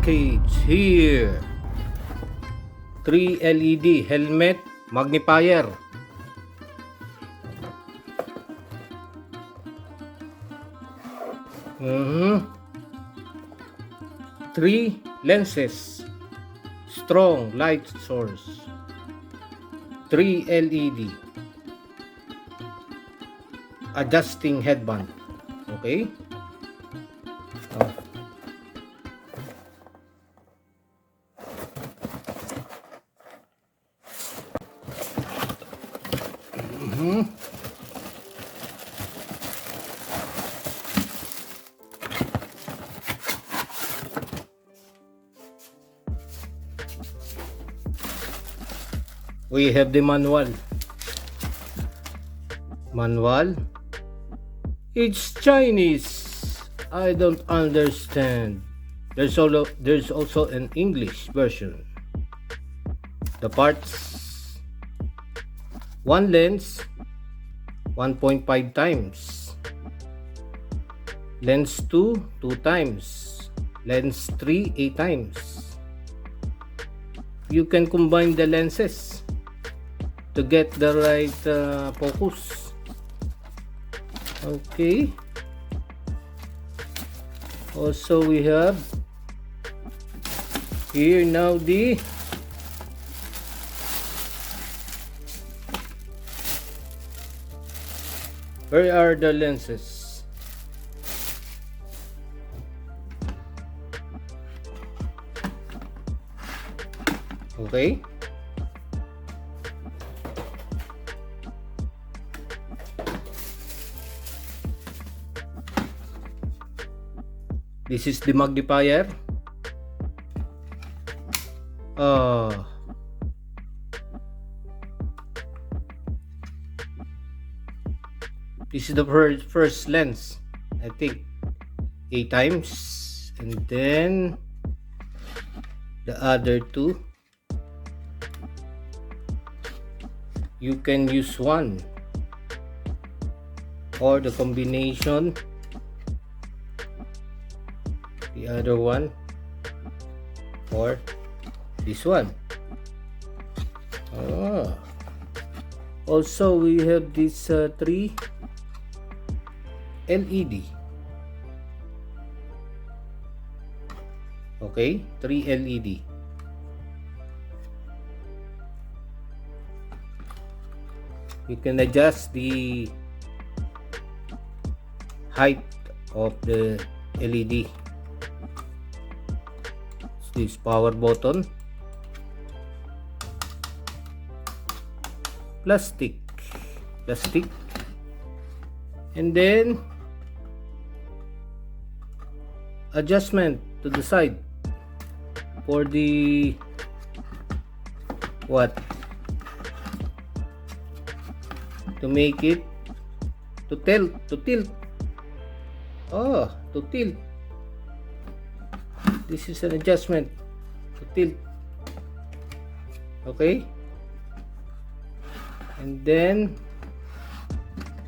package here. 3 LED helmet magnifier. Three lenses, strong light source, 3 LED, adjusting headband. Okay. We have the manual. It's Chinese. I don't understand. There's also an English version. The parts: one lens 1.5 times, lens 2 2 times, lens 3 8 times. You can combine the lenses to get the right focus. Okay. Also we have here now where are the lenses? Okay. This is the magnifier. This is the first lens, I think 8 times, and then the other two you can use one or the combination. The other one or this one. Also we have this 3 LED. Okay, 3 LED. You can adjust the height of the LED. This power button, plastic, and then adjustment to the side for the to make it to tilt. To tilt. This is an adjustment to tilt. Okay. And then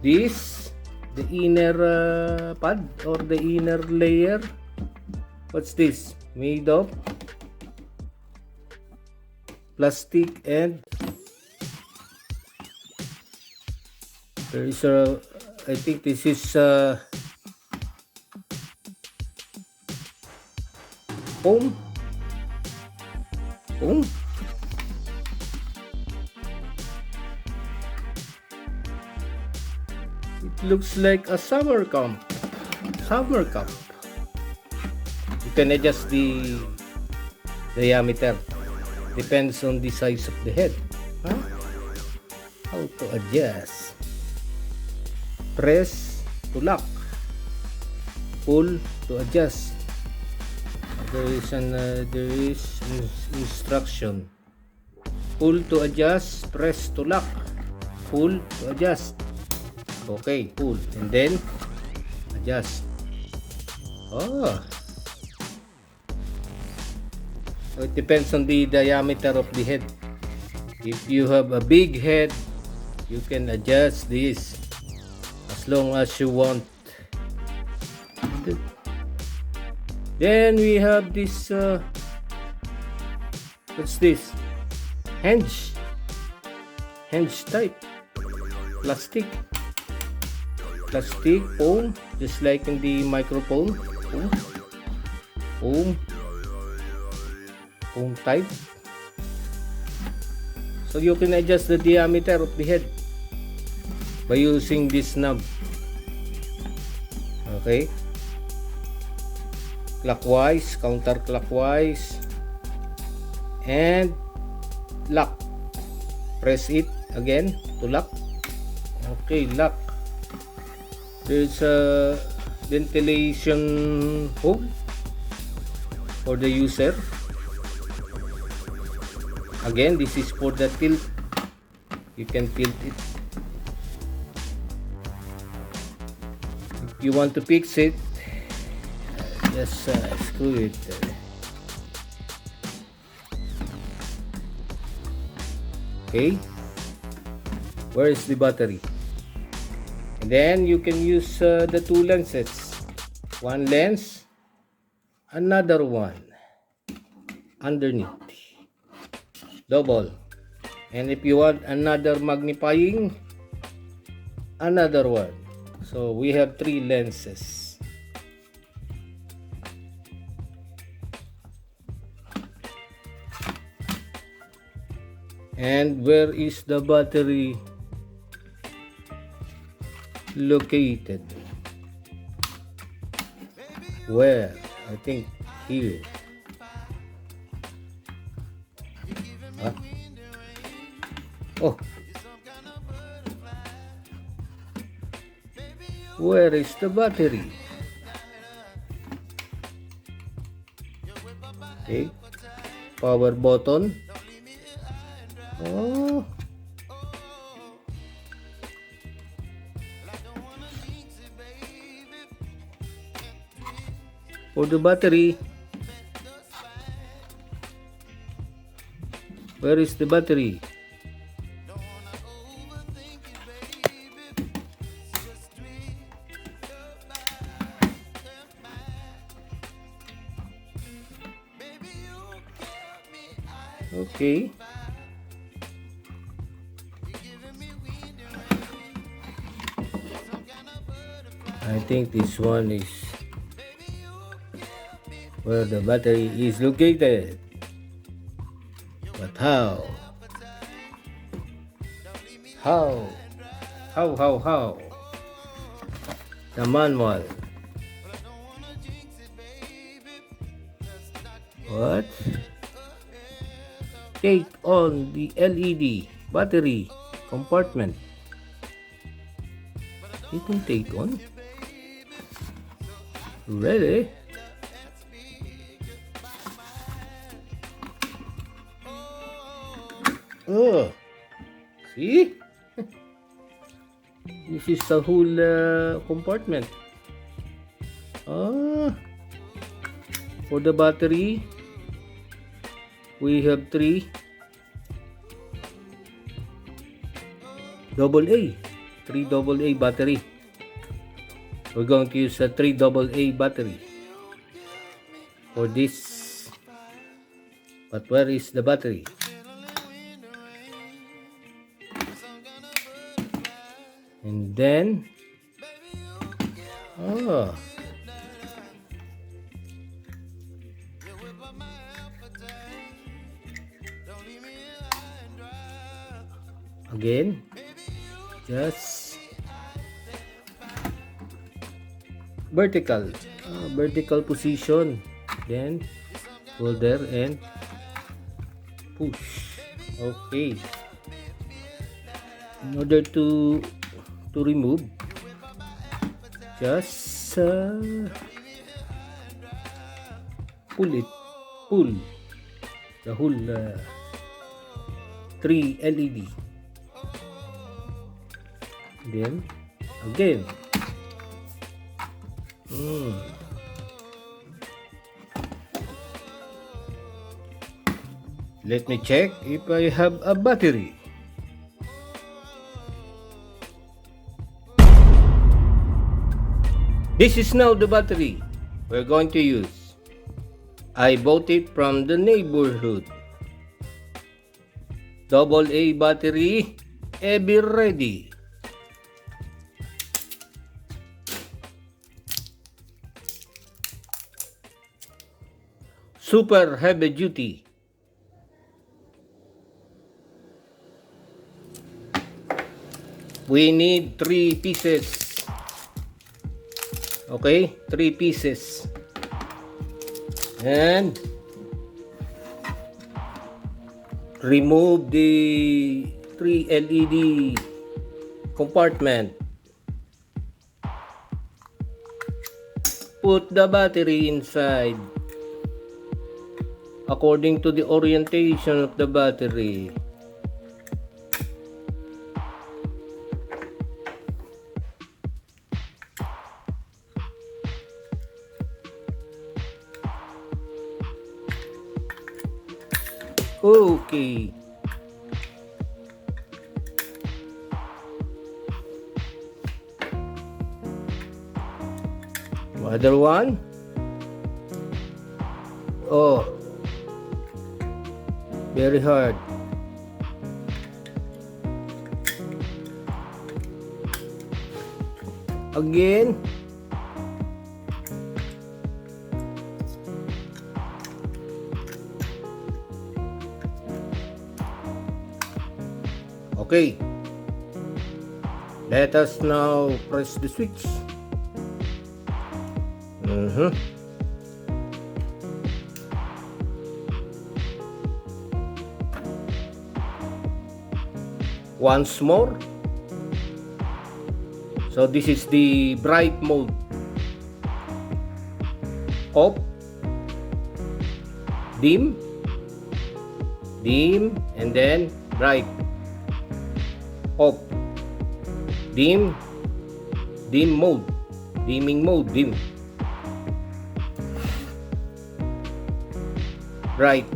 this, the inner pad or the inner layer. What's this? Made of plastic, and there is a, I think this is foam. It looks like a summer camp. You can adjust the diameter, depends on the size of the head. How to adjust? Press to lock, pull to adjust. There is instruction. Pull to adjust, press to lock, pull to adjust. Okay, pull and then adjust. So it depends on the diameter of the head. If you have a big head, you can adjust this as long as you want. Then we have this what's this? Hinge type plastic foam, just like in the microphone. Foam type. So you can adjust the diameter of the head by using this knob. Okay, clockwise, counterclockwise, and lock. Press it again to lock. Okay, lock. There's a ventilation hole for the user. Again, this is for the tilt. You can tilt it. If you want to fix it, just screw it. Okay, where is the battery? And then you can use the two lenses. One lens, another one underneath. Double. And if you want another magnifying, another one. So we have 3 lenses. And where is the battery located? Where? I think here. Huh? Oh, where is the battery? Okay, power button. Oh, for the battery. Where is the battery? Okay. I think this one is where the battery is located. But how? How? The manual. What? Take on the LED battery compartment. You can take on. Really? Oh, see? This is the whole compartment. For the battery, we have 3 AA battery. We're going to use a 3 AA battery for this. But where is the battery? And then again, just vertical position, then hold there and push. Okay, in order to remove, just pull the whole 3 LED. Then again, let me check if I have a battery. This is now the battery we're going to use. I bought it from the neighborhood. AA battery, ever ready. Super heavy duty. We need 3 pieces. Okay, 3 pieces. And remove the 3 LED compartment. Put the battery inside according to the orientation of the battery. Okay. Other one. Oh, very hard. Again. Okay. Let us now press the switch. Once more. So this is the bright mode. Off, dim, dim, and then bright. Off, dim, dim mode, dimming mode, dim, bright,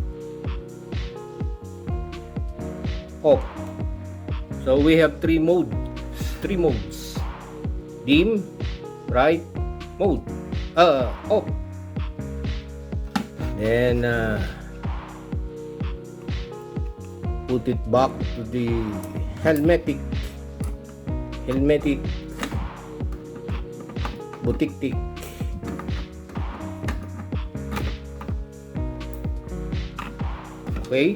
off. So we have three modes, dim, bright, mode, off. Then put it back to the helmetic butiktik. Okay.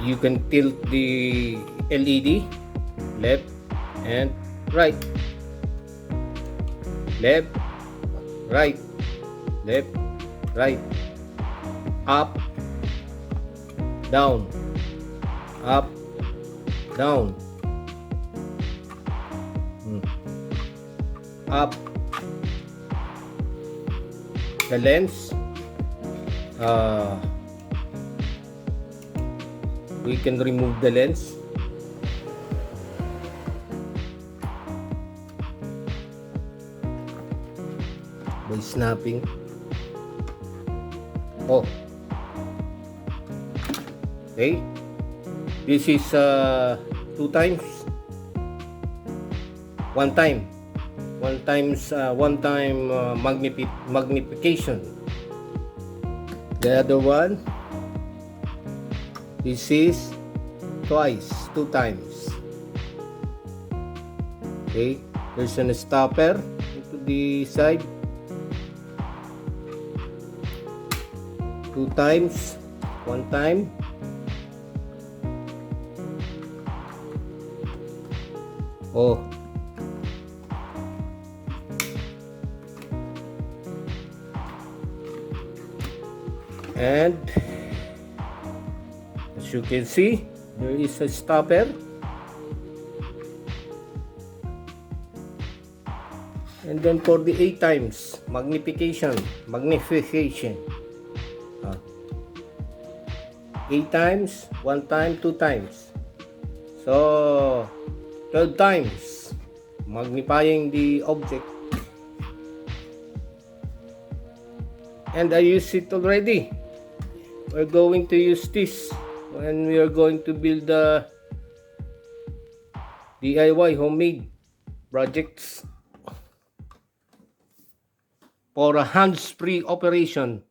You can tilt the LED left and right, left, right, left, right, up, down, up, down, up. The lens, we can remove the lens. By snapping. Oh. Okay. This is 2 times. 1 time. One time magnification. The other one, this is twice, 2 times. Okay, there's a stopper into the side. 2 times, 1 time. Oh. And as you can see, there is a stopper. And then for the 8 times magnification. 8 times, 1 time, 2 times. So 12 times magnifying the object. And I use it already. We're going to use this when we are going to build the DIY homemade projects for a hands-free operation